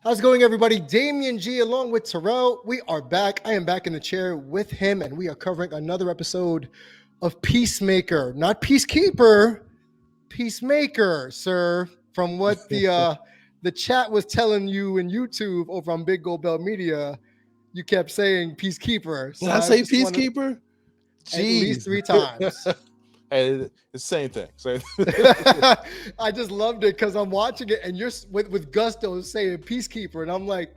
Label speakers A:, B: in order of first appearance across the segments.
A: How's it going, everybody? Damian G along with Terrell. We are back. I am back in the chair with him, and we are covering another episode of Peacemaker. Not Peacekeeper, Peacemaker, sir. From what the chat was telling you in YouTube over on Big Gold Bell Media, you kept saying Peacekeeper.
B: So Did I say Peacekeeper?
A: At least 3 times.
B: Hey, it's the same thing.
A: I just loved it because I'm watching it and you're with gusto saying Peacekeeper, and I'm like,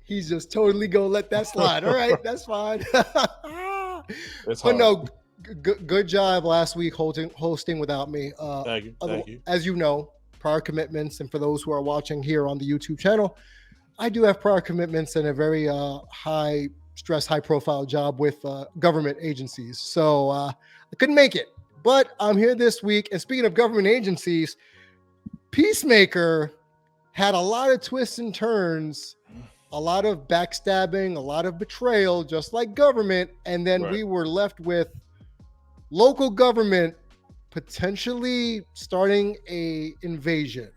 A: he's just totally gonna let that slide. All right, that's fine.
B: It's
A: but
B: hard.
A: no, good job last week hosting without me.
B: Thank you.
A: As you know, prior commitments, and for those who are watching here on the YouTube channel, I do have prior commitments and a very high stress, high profile job with government agencies. So I couldn't make it. But I'm here this week, and speaking of government agencies, Peacemaker had a lot of twists and turns, a lot of backstabbing, a lot of betrayal, just like government, and then we were left with local government potentially starting a invasion.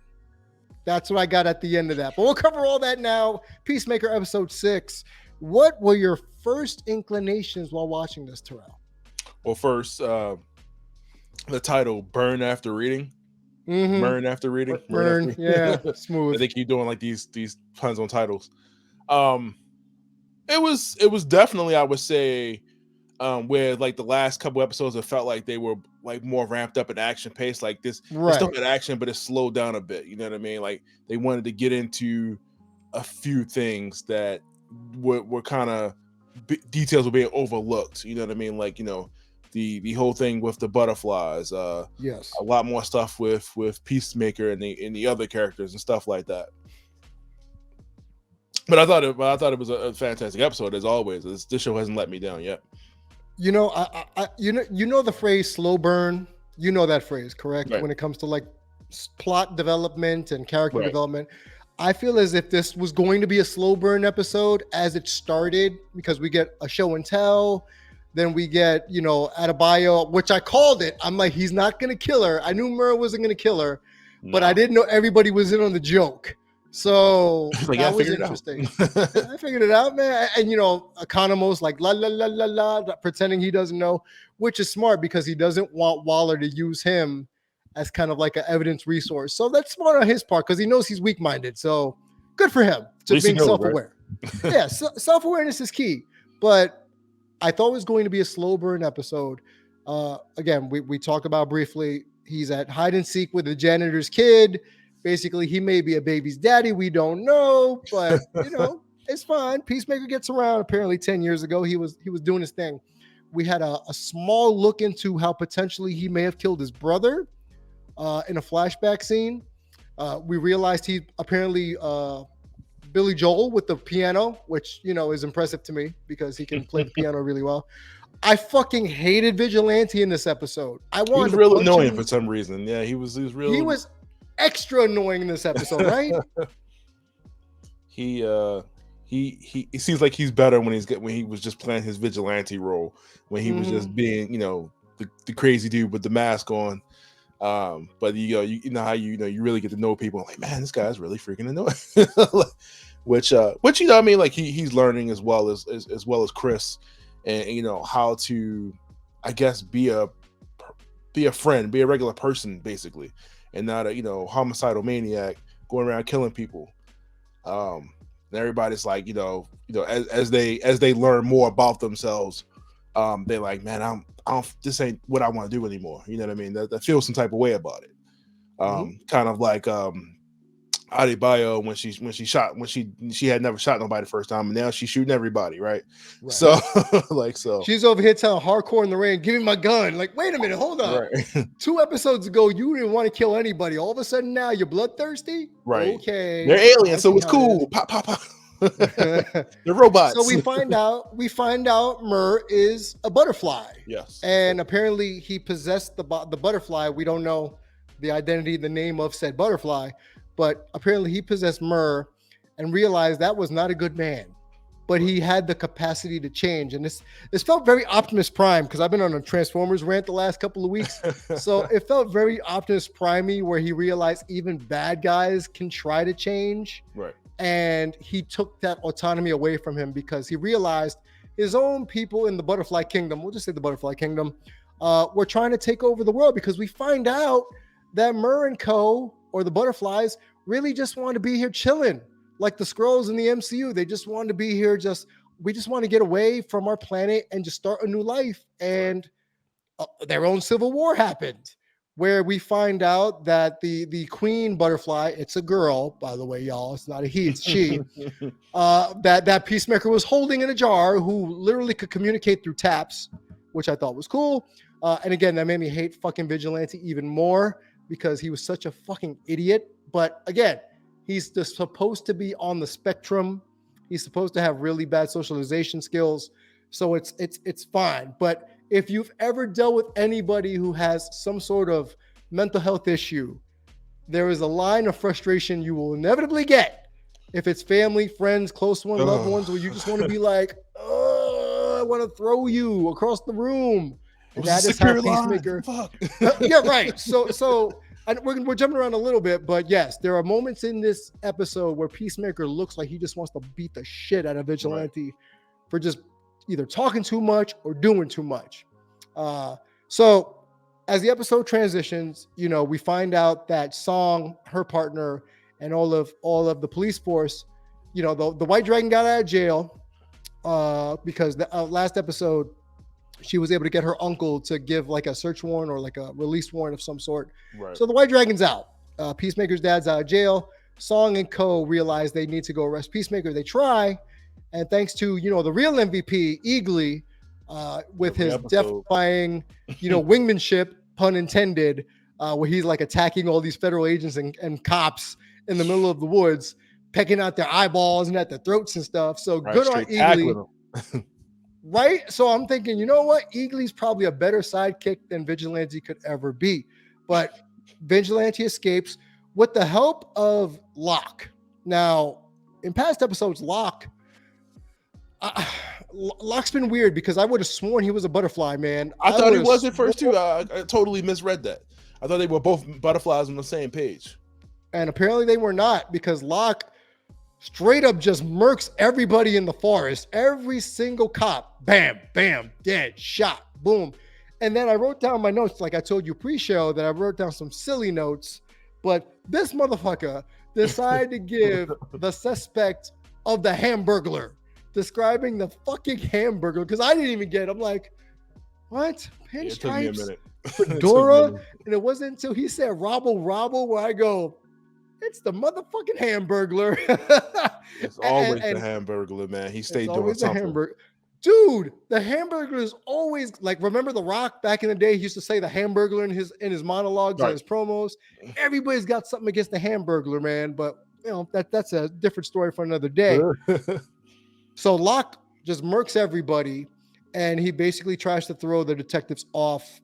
A: That's what I got at the end of that. But we'll cover all that now. Peacemaker episode 6. What were your first inclinations while watching this, Terrell?
B: Well, first, the title "Burn After Reading," Murn after reading,
A: Murn, yeah, smooth.
B: They keep doing like these puns on titles. It was definitely, I would say, where like the last couple episodes, it felt like they were like more ramped up at action pace. Like this, it's still at action, but it slowed down a bit. You know what I mean? Like they wanted to get into a few things that were kind of details were being overlooked. You know what I mean? Like the whole thing with the butterflies,
A: yes,
B: a lot more stuff with Peacemaker and the other characters and stuff like that. But I thought it was a fantastic episode as always. This show hasn't let me down yet.
A: You know the phrase slow burn. You know that phrase, correct?
B: Right.
A: When it comes to like plot development and character development, I feel as if this was going to be a slow burn episode as it started, because we get a show and tell. Then we get, Adebayo, which I called it. I'm like, he's not going to kill her. I knew Murn wasn't going to kill her, but I didn't know everybody was in on the joke. So
B: like,
A: that was interesting. I figured it out, man. And, Economos like, la, la, la, la, la, pretending he doesn't know, which is smart because he doesn't want Waller to use him as kind of like an evidence resource. So that's smart on his part because he knows he's weak-minded. So good for him. Just being self-aware. Right? Yeah, self-awareness is key. But I thought it was going to be a slow burn episode. Again, we talked about briefly, he's at hide and seek with the janitor's kid. Basically, he may be a baby's daddy. We don't know, but it's fine. Peacemaker gets around. Apparently 10 years ago, he was doing his thing. We had a small look into how potentially he may have killed his brother in a flashback scene. We realized he apparently Billy Joel with the piano, which, is impressive to me because he can play the piano really well. I fucking hated Vigilante in this episode. He was
B: real annoying for some reason. Yeah, he was real.
A: He was extra annoying in this episode, right?
B: He seems like he's better when he was just playing his vigilante role, when he was just being, the crazy dude with the mask on. But you know how you really get to know people. Like, man, this guy's really freaking annoying. which I mean, like he's learning as well as Chris, and how to, I guess, be a friend, be a regular person basically, and not a homicidal maniac going around killing people. And everybody's like, as they learn more about themselves, they're like, man, this ain't what I want to do anymore. You know what I mean? That feel some type of way about it. Kind of like Adebayo when she had never shot nobody the first time, and now she's shooting everybody, right? So
A: she's over here telling hardcore in the rain, give me my gun. Like, wait a minute, hold on. Right. 2 episodes ago, you didn't want to kill anybody. All of a sudden now you're bloodthirsty?
B: Right.
A: Okay.
B: They're aliens, so it's cool. Pop, pop, pop. They're robots.
A: So we find out Murn is a butterfly.
B: Yes.
A: And apparently he possessed the butterfly. We don't know the identity, the name of said butterfly, but apparently he possessed Murn and realized that was not a good man. But he had the capacity to change. And this felt very Optimus Prime, because I've been on a Transformers rant the last couple of weeks. So it felt very Optimus Prime-y, where he realized even bad guys can try to change.
B: Right.
A: and he took that autonomy away from him because he realized his own people in the Butterfly Kingdom, we'll just say the Butterfly Kingdom, were trying to take over the world, because we find out that Murn and Co., or the Butterflies, really just want to be here chilling, like the Skrulls in the MCU. They just want to be here, we just want to get away from our planet and just start a new life. And their own civil war happened, where we find out that the Queen Butterfly, it's a girl, by the way, y'all, it's not a he, it's she, that Peacemaker was holding in a jar, who literally could communicate through taps, which I thought was cool. And again, that made me hate fucking Vigilante even more, because he was such a fucking idiot. But again, he's just supposed to be on the spectrum. He's supposed to have really bad socialization skills. So it's fine. But if you've ever dealt with anybody who has some sort of mental health issue, there is a line of frustration you will inevitably get. If it's family, friends, close ones, loved ones, where you just want to be like, oh, I want to throw you across the room. And that is how Peacemaker. Yeah, right. So and we're jumping around a little bit, but yes, there are moments in this episode where Peacemaker looks like he just wants to beat the shit out of Vigilante for just either talking too much or doing too much. So as the episode transitions, we find out that Song, her partner, and all of the police force, the White Dragon got out of jail because the last episode, she was able to get her uncle to give like a search warrant or like a release warrant of some sort. Right. So the White Dragon's out. Peacemaker's dad's out of jail. Song and Co. realize they need to go arrest Peacemaker. They try. And thanks to, the real MVP, Eagly, with his death-defying, wingmanship, pun intended, where he's like attacking all these federal agents and cops in the middle of the woods, pecking out their eyeballs and at their throats and stuff. So good on Eagly. Right? So I'm thinking, you know what? Eagly's probably a better sidekick than Vigilante could ever be. But Vigilante escapes with the help of Locke. Now, in past episodes, Locke's been weird, because I would have sworn he was a butterfly, man.
B: I thought he was at first too. I totally misread that. I thought they were both butterflies on the same page.
A: And apparently they were not, because Locke straight up just murks everybody in the forest. Every single cop. Bam, bam, dead, shot, boom. And then I wrote down my notes, like I told you pre-show, that I wrote down some silly notes. But this motherfucker decided to give the suspect of the Hamburglar, describing the fucking Hamburglar, because I didn't even get it. I'm like, what? Pinstripes? Fedora? And it wasn't until he said Robble, where I go, it's the motherfucking Hamburglar.
B: It's always the Hamburglar, man. He stayed doing something.
A: Dude, the Hamburglar is always like, remember The Rock back in the day? He used to say the Hamburglar in his monologues and his promos. Everybody's got something against the Hamburglar, man. But that's a different story for another day. So Locke just murks everybody, and he basically tries to throw the detectives off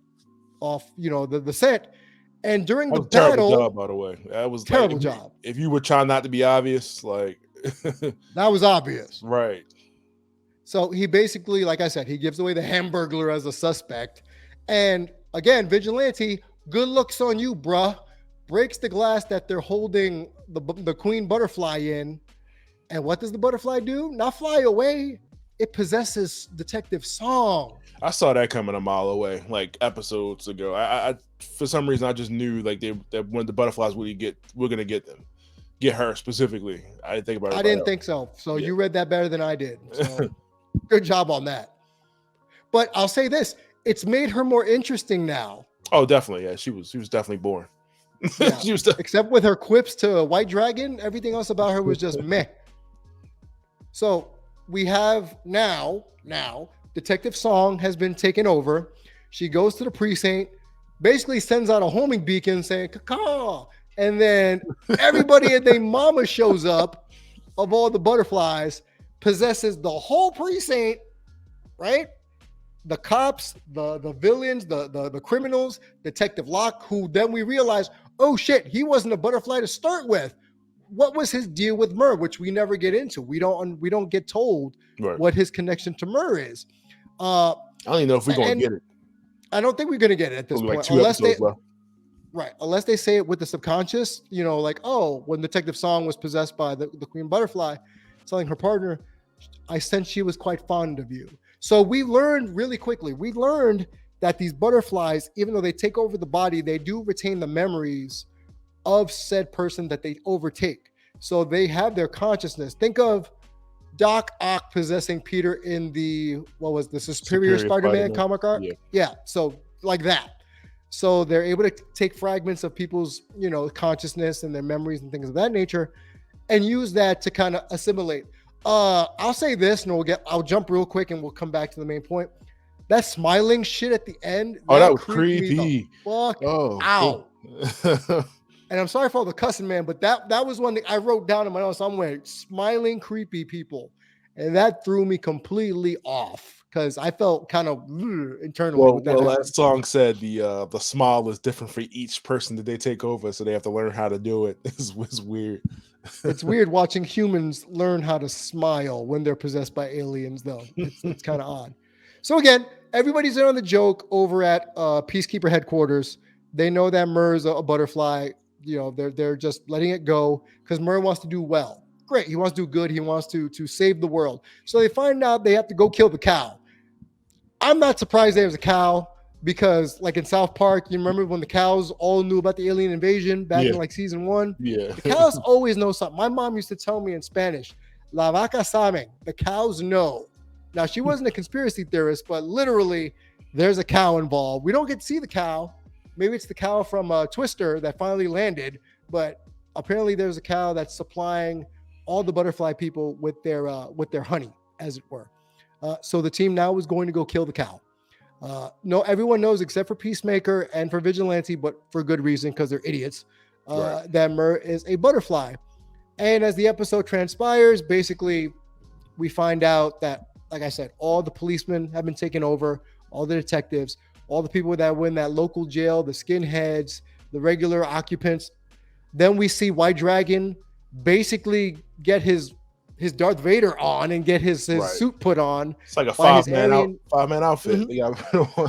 A: the set. And during the battle,
B: terrible job, by the way, that was
A: terrible job.
B: If you were trying not to be obvious, like
A: that was obvious,
B: right?
A: So he basically, like I said, he gives away the Hamburglar as a suspect, and again, Vigilante, good looks on you, bruh. Breaks the glass that they're holding the Queen Butterfly in, and what does the butterfly do? Not fly away. It possesses Detective Song.
B: I saw that coming a mile away, like episodes ago. I for some reason I just knew like that when the butterflies we're gonna get them, get her specifically. I didn't think about it.
A: I didn't think so. So you read that better than I did. So good job on that. But I'll say this: it's made her more interesting now.
B: Oh, definitely. Yeah, she was definitely born.
A: Yeah. She was except with her quips to White Dragon, everything else about her was just meh. So we have now Detective Song has been taken over. She goes to the precinct, basically sends out a homing beacon saying "caw," and then everybody at their mama shows up of all the butterflies, possesses the whole precinct, right? The cops, the villains, the criminals, Detective Locke, who then we realize, oh shit, he wasn't a butterfly to start with. What was his deal with Murn, which we never get into? We don't get told what his connection to Murn is.
B: I don't even know if we're gonna get it.
A: I don't think we're gonna get it at this point,
B: like unless they.
A: Right. Unless they say it with the subconscious, like, oh, when Detective Song was possessed by the Queen Butterfly, telling her partner, I sensed she was quite fond of you. So we learned really quickly, that these butterflies, even though they take over the body, they do retain the memories of said person that they overtake. So they have their consciousness. Think of Doc Ock possessing Peter in the Superior Spider-Man comic arc?
B: Yeah.
A: Yeah. So like that. So they're able to take fragments of people's, consciousness and their memories and things of that nature and use that to kind of assimilate. I'll say this and I'll jump real quick and we'll come back to the main point. That smiling shit at the end.
B: That was
A: creeped
B: creepy.
A: Me the fuck out. And I'm sorry for all the cussing, man, but that was one thing I wrote down in my notes somewhere. Smiling, creepy people. And that threw me completely off because I felt kind of internally.
B: That song said the smile is different for each person that they take over, so they have to learn how to do it. It's weird.
A: It's weird watching humans learn how to smile when they're possessed by aliens, though. It's kind of odd. So again, everybody's in on the joke over at Peacekeeper headquarters. They know that Murr's a butterfly. They're just letting it go because Murr wants to do well. Great, he wants to do good. He wants to save the world. So they find out they have to go kill the cow. I'm not surprised there's a cow because, like in South Park, you remember when the cows all knew about the alien invasion back in like season 1?
B: Yeah,
A: the cows always know something. My mom used to tell me in Spanish, "La vaca saben." The cows know. Now she wasn't a conspiracy theorist, but literally, there's a cow involved. We don't get to see the cow. Maybe it's the cow from Twister that finally landed, but apparently there's a cow that's supplying all the butterfly people with their honey, as it were. So the team now is going to go kill the cow. No, everyone knows except for Peacemaker and for Vigilante, but for good reason because they're idiots, that Murr is a butterfly. And as the episode transpires, basically we find out that, like I said, all the policemen have been taken over, all the detectives, all the people that were in that local jail, the skinheads, the regular occupants. Then we see White Dragon basically get his Darth Vader on and get his suit put on.
B: It's like a five-man outfit.
A: Mm-hmm.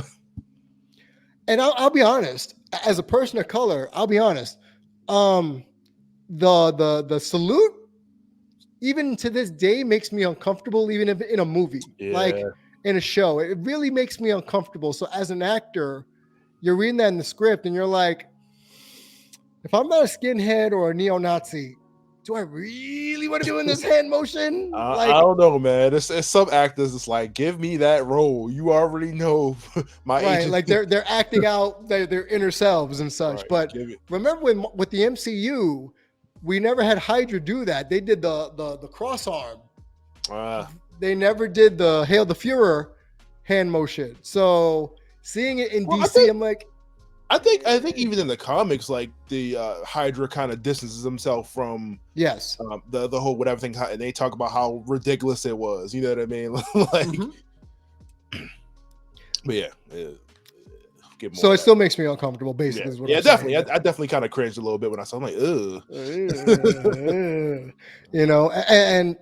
A: And I'll be honest, as a person of color, I'll be honest. The salute, even to this day, makes me uncomfortable, even if in a movie, like in a show. It really makes me uncomfortable. So as an actor, you're reading that in the script and you're like, if I'm not a skinhead or a neo-Nazi, do I really want to do in this hand motion?
B: I don't know, man. It's some actors. It's like, give me that role. You already know my agent.
A: Like they're acting out their inner selves and such. Right, but remember with the MCU, we never had Hydra do that. They did the cross arm. They never did the Hail the Führer hand motion. So seeing it in DC, I'm like,
B: I think even in the comics, like the Hydra kind of distances himself from the whole whatever thing, and they talk about how ridiculous it was. You know what I mean? But yeah.
A: So it still makes me uncomfortable. Basically, is what I'm
B: definitely.
A: saying.
B: I definitely kind of cringed a little bit when I saw. I'm like, ugh.
A: And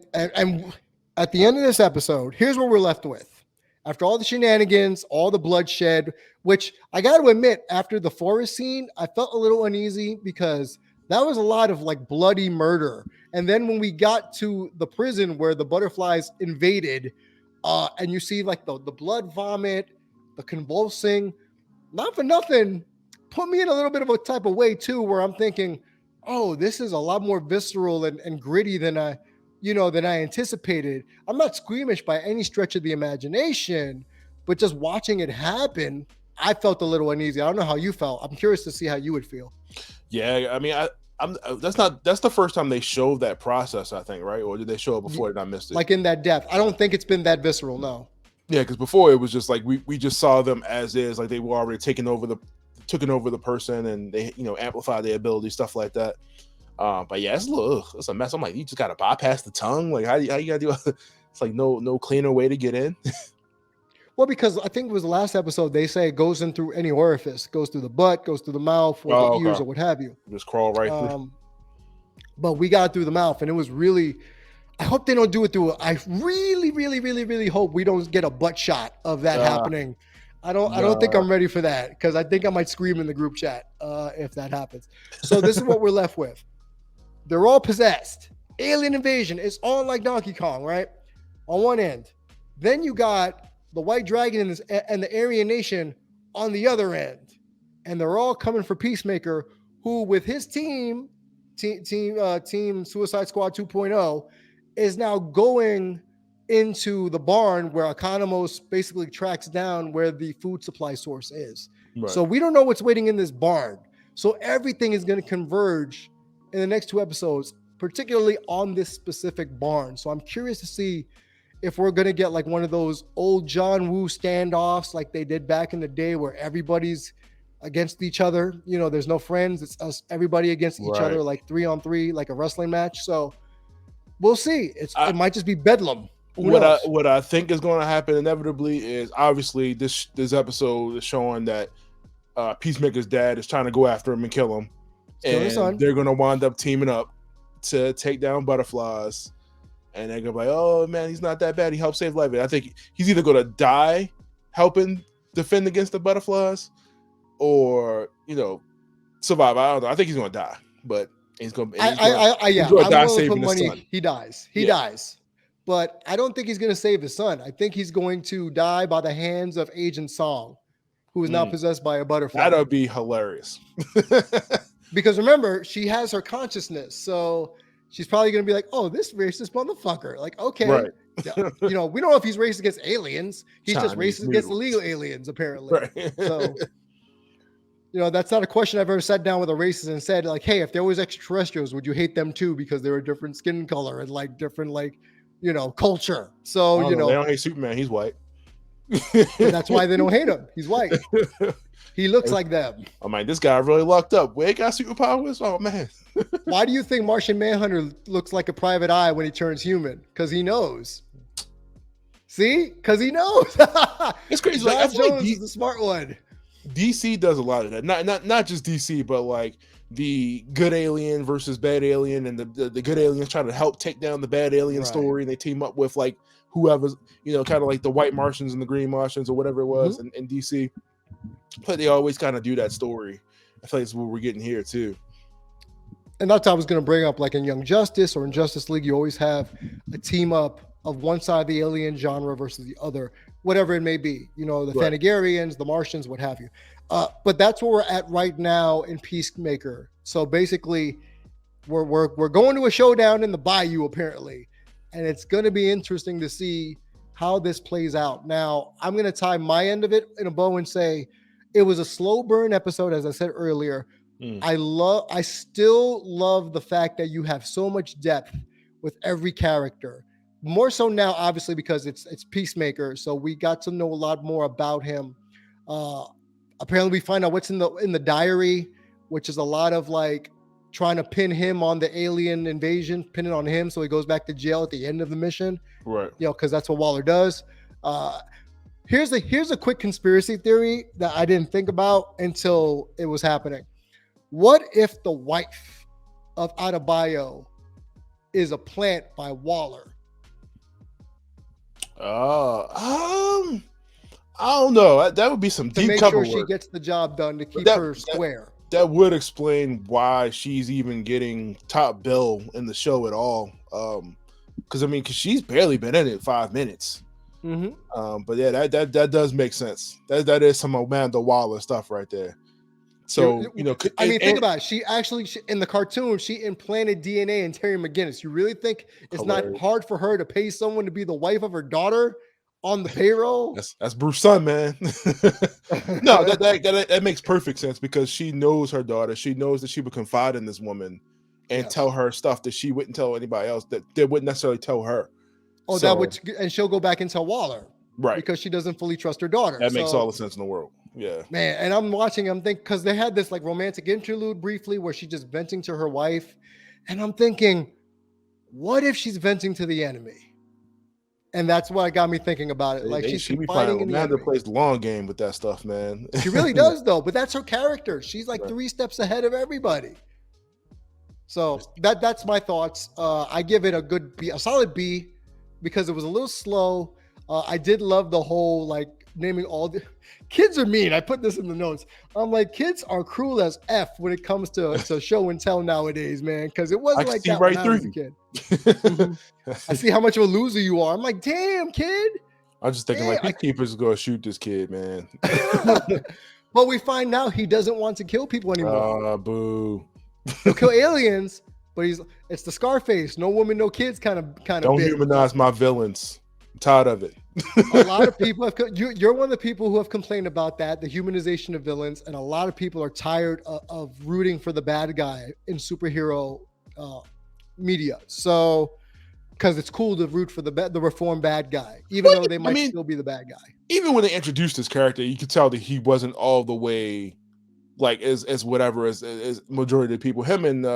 A: at the end of this episode, here's what we're left with. After all the shenanigans, all the bloodshed, which I got to admit, after the forest scene, I felt a little uneasy because that was a lot of like bloody murder. And then when we got to the prison where the butterflies invaded, and you see like the blood vomit, the convulsing, not for nothing, put me in a little bit of a type of way too, where I'm thinking, oh, this is a lot more visceral and gritty than I anticipated. I'm not squeamish by any stretch of the imagination, but just watching it happen, I felt a little uneasy. I don't know how you felt. I'm curious to see how you would feel.
B: Yeah, I mean, that's the first time they showed that process, I think, right? Or did they show it before and I missed it?
A: Like in that depth. I don't think it's been that visceral, no.
B: Yeah, because before it was just like we just saw them as is, like they were already taking over the person and they amplified their ability, stuff like that. But yeah, it's a mess. I'm like, you just gotta bypass the tongue. Like how you gotta do? It's like no cleaner way to get in.
A: Well, because I think it was the last episode, they say it goes in through any orifice, goes through the butt, goes through the mouth, or the ears, or what have you.
B: Just crawl right through.
A: But we got through the mouth, and it was really. I hope they don't do it through. I really, really, really, really hope we don't get a butt shot of that happening. I don't think I'm ready for that because I think I might scream in the group chat if that happens. So this is what we're left with. They're all possessed. Alien invasion is on like Donkey Kong, right? On one end. Then you got the White Dragon and the Aryan Nation on the other end. And they're all coming for Peacemaker, who with his team Suicide Squad 2.0, is now going into the barn where Economos basically tracks down where the food supply source is. Right. So we don't know what's waiting in this barn. So everything is going to converge in the next 2 episodes, particularly on this specific barn. So I'm curious to see if we're going to get like one of those old John Woo standoffs like they did back in the day where everybody's against each other. You know, there's no friends. It's us, everybody against each other, like 3-on-3, like a wrestling match. So we'll see. It might just be bedlam.
B: What I think is going to happen inevitably is obviously this episode is showing that Peacemaker's dad is trying to go after him and kill him. And they're going to wind up teaming up to take down Butterflies. And they're going to be like, oh, man, he's not that bad. He helped save life. I think he's either going to die helping defend against the Butterflies or, you know, survive. I don't know. I think he's going to die. But he's going to die saving his son.
A: He dies. He dies. But I don't think he's going to save his son. I think he's going to die by the hands of Agent Song, who is now possessed by a butterfly.
B: That'll be hilarious.
A: Because remember, she has her consciousness. So she's probably going to be like, oh, this racist motherfucker. Like, okay. Right. You know, we don't know if he's racist against aliens. He's just racist against illegal aliens, apparently. Right. So, you know, that's not a question I've ever sat down with a racist and said, like, hey, if there was extraterrestrials, would you hate them too? Because they were different skin color and like different, like, you know, culture. So, you know,
B: they don't hate Superman. He's white.
A: And that's why they don't hate him. He's white. He looks like them.
B: I mean, this guy really lucked up. Where he got superpowers? Oh, man.
A: Why do you think Martian Manhunter looks like a private eye when he turns human? Because he knows. See? Because he knows.
B: It's crazy.
A: Like, Jones is the smart one.
B: DC does a lot of that. Not just DC, but like the good alien versus bad alien, and the good aliens trying to help take down the bad alien story, and they team up with like whoever's, you know, kind of like the white Martians and the green Martians or whatever it was in DC. But they always kind of do that story. I think that's what we're getting here too.
A: And that's what I was going to bring up, like in Young Justice or in Justice League, you always have a team up of one side of the alien genre versus the other, whatever it may be. You know, the Thanagarians, the Martians, what have you. But that's where we're at right now in Peacemaker. So basically, we're going to a showdown in the Bayou apparently, and it's going to be interesting to see how this plays out. Now, I'm going to tie my end of it in a bow and say it was a slow burn episode, as I said earlier. I still love the fact that you have so much depth with every character. More so now, obviously, because it's Peacemaker, so we got to know a lot more about him. Apparently, we find out what's in the diary, which is a lot of like trying to pin him on the alien invasion, pin it on him, so he goes back to jail at the end of the mission.
B: Right.
A: You know, because that's what Waller does. Here's a quick conspiracy theory that I didn't think about until it was happening. What if the wife of Adebayo is a plant by Waller?
B: I don't know. That would be some deep cover work. To make sure
A: she gets the job done to keep her square.
B: That would explain why she's even getting top bill in the show at all. Because she's barely been in it 5 minutes. But yeah, that does make sense. That is some Amanda Waller stuff right there. So, you know,
A: think about it. She in the cartoon, she implanted DNA in Terry McGinnis. You really think it's not hard for her to pay someone to be the wife of her daughter on the payroll?
B: That's Bruce's son, man. No, that makes perfect sense because she knows her daughter. She knows that she would confide in this woman and tell her stuff that she wouldn't tell anybody else, that they wouldn't necessarily tell her.
A: Oh, and she'll go back and tell Waller.
B: Right.
A: Because she doesn't fully trust her daughter.
B: That makes all the sense in the world. Yeah.
A: Man, and I'm thinking, because they had this like romantic interlude briefly where she's just venting to her wife. And I'm thinking, what if she's venting to the enemy? And that's what got me thinking about it. Like she's fighting in the enemy.
B: Plays the long game with that stuff, man.
A: She really does, though. But that's her character. She's like 3 steps ahead of everybody. So that's my thoughts. I give it a solid B, because it was a little slow. I did love the whole like naming all the kids are mean. I put this in the notes. I'm like, kids are cruel as F when it comes to show and tell nowadays, man. Because it
B: I
A: wasn't
B: can
A: like
B: see
A: that when
B: right
A: I
B: through
A: was a
B: you.
A: kid. Mhm. I see how much of a loser you are. I'm like, damn, kid.
B: I'm just thinking, like,
A: Damn.
B: Peacekeeper's gonna shoot this kid, man.
A: But we find out he doesn't want to kill people anymore.
B: Boo.
A: He'll kill aliens, but it's the Scarface, no woman, no kids kind of
B: Don't
A: bit.
B: humanize my villains. I'm tired of it.
A: A lot of people have you're one of the people who have complained about that, the humanization of villains, and a lot of people are tired of rooting for the bad guy in superhero media. So because it's cool to root for the reformed bad guy, even though they might still be the bad guy.
B: Even when they introduced this character, you could tell that he wasn't all the way like as whatever as majority of the people. Him and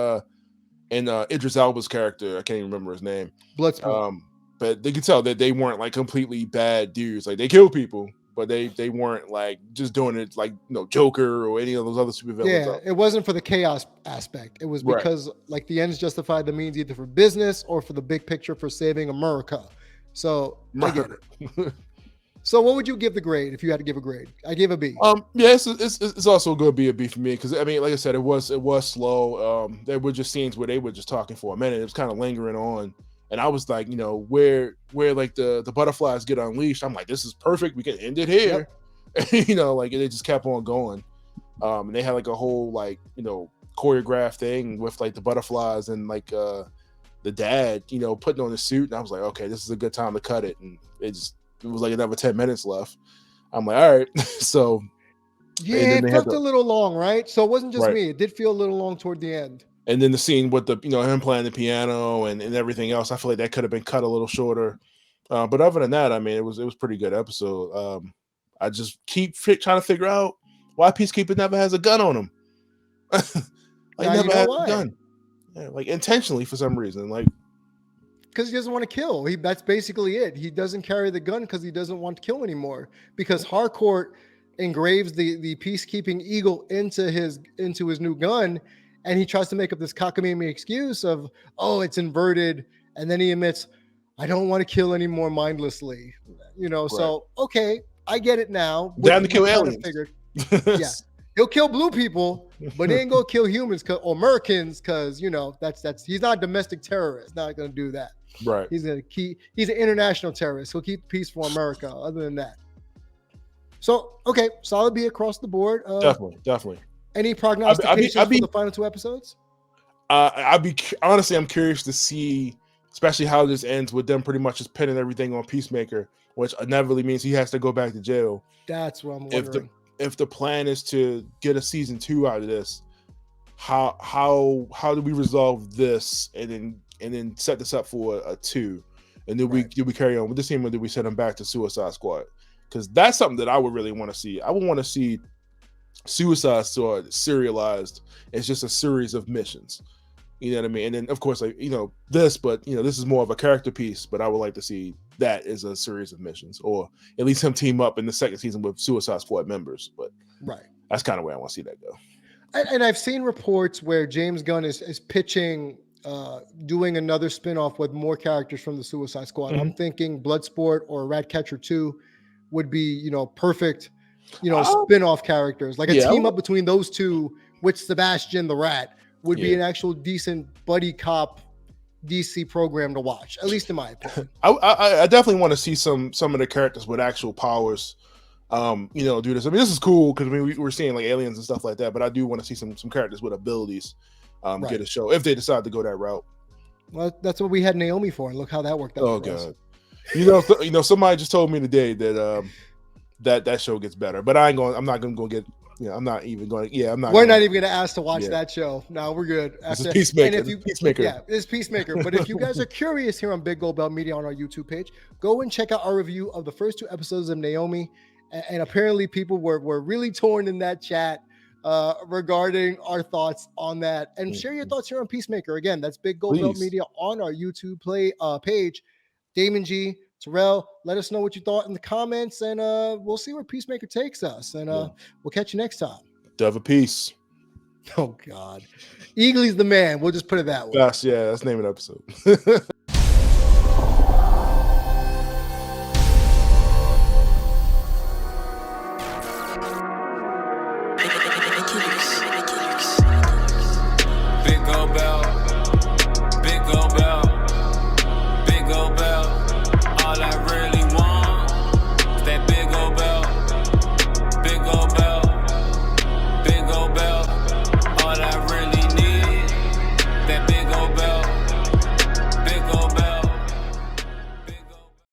B: Idris Elba's character, I can't even remember his name.
A: Bloodsport.
B: But they could tell that they weren't like completely bad dudes. Like they kill people, but they weren't like just doing it like Joker or any of those other supervillains.
A: Yeah, it wasn't for the chaos aspect. It was because like the ends justify the means either for business or for the big picture for saving America. So I get it. So what would you give the grade if you had to give a grade? I gave a B.
B: Yeah, it's also going to be a B for me because I mean, like I said, it was slow. There were just scenes where they were just talking for a minute. It was kind of lingering on, and I was like, where like the butterflies get unleashed. I'm like, this is perfect. We can end it here. Yep. Like they just kept on going. And they had like a whole like choreographed thing with like the butterflies and like the dad putting on the suit, and I was like, okay, this is a good time to cut it, and it was like another 10 minutes left. I'm like, all right. So
A: yeah, it felt a little long, right? So it wasn't just me. It did feel a little long toward the end.
B: And then the scene with the him playing the piano and everything else, I feel like that could have been cut a little shorter. But other than that, I mean, it was pretty good episode. I just keep trying to figure out why Peacekeeper never has a gun on him. Like never has a gun. Yeah, like intentionally for some reason, like
A: because he doesn't want to kill. That's basically it. He doesn't carry the gun because he doesn't want to kill anymore. Because Harcourt engraves the peacekeeping eagle into his new gun, and he tries to make up this cockamamie excuse of, oh, it's inverted, and then he admits, I don't want to kill anymore mindlessly. So okay, I get it now.
B: Down to kill aliens.
A: Yeah. He'll kill blue people, but he ain't gonna kill humans or Americans because that's he's not a domestic terrorist. Not gonna do that.
B: Right.
A: He's an international terrorist. He'll keep peace for America. Other than that, so okay, solid B across the board.
B: Definitely.
A: Any prognostications for the final 2 episodes?
B: Honestly, I'm curious to see, especially how this ends with them pretty much just pinning everything on Peacemaker, which inevitably means he has to go back to jail.
A: That's what I'm wondering.
B: If the plan is to get a season 2 out of this, how do we resolve this and then set this up for a 2, and then we carry on with this team, or do we send them back to Suicide Squad? Because that's something that I would really want to see. I would want to see Suicide Squad serialized as just a series of missions. You know what I mean? And then of course, like this, but this is more of a character piece. But I would like to see that as a series of missions, or at least him team up in the second season with Suicide Squad members. But that's kind of where I want to see that go.
A: And I've seen reports where James Gunn is pitching doing another spinoff with more characters from the Suicide Squad. Mm-hmm. I'm thinking Bloodsport or Ratcatcher 2 would be perfect spinoff characters, like a team up between those two with Sebastian the Rat would be an actual decent buddy cop DC program to watch, at least in my opinion.
B: I definitely want to see some of the characters with actual powers do this. I mean, this is cool because we're seeing like aliens and stuff like that, but I do want to see some characters with abilities get a show if they decide to go that route.
A: Well, that's what we had Naomi for, and look how that worked out.
B: Oh god. Somebody just told me today that that show gets better, but I'm not gonna go get. I'm not even going. Yeah, I'm not.
A: We're not even going to ask to watch that show. No, we're good.
B: This is Peacemaker. Peacemaker.
A: Yeah, it's Peacemaker. But if you guys are curious here on Big Gold Belt Media on our YouTube page, go and check out our review of the first 2 episodes of Naomi. And apparently, people were really torn in that chat regarding our thoughts on that. And share your thoughts here on Peacemaker. Again, that's Big Gold Belt Media on our YouTube page. Damon G. Terrell, let us know what you thought in the comments, and we'll see where Peacemaker takes us. And we'll catch you next time.
B: Dove of Peace.
A: Oh, God. Eagly's the man. We'll just put it that way.
B: That's the name of the episode.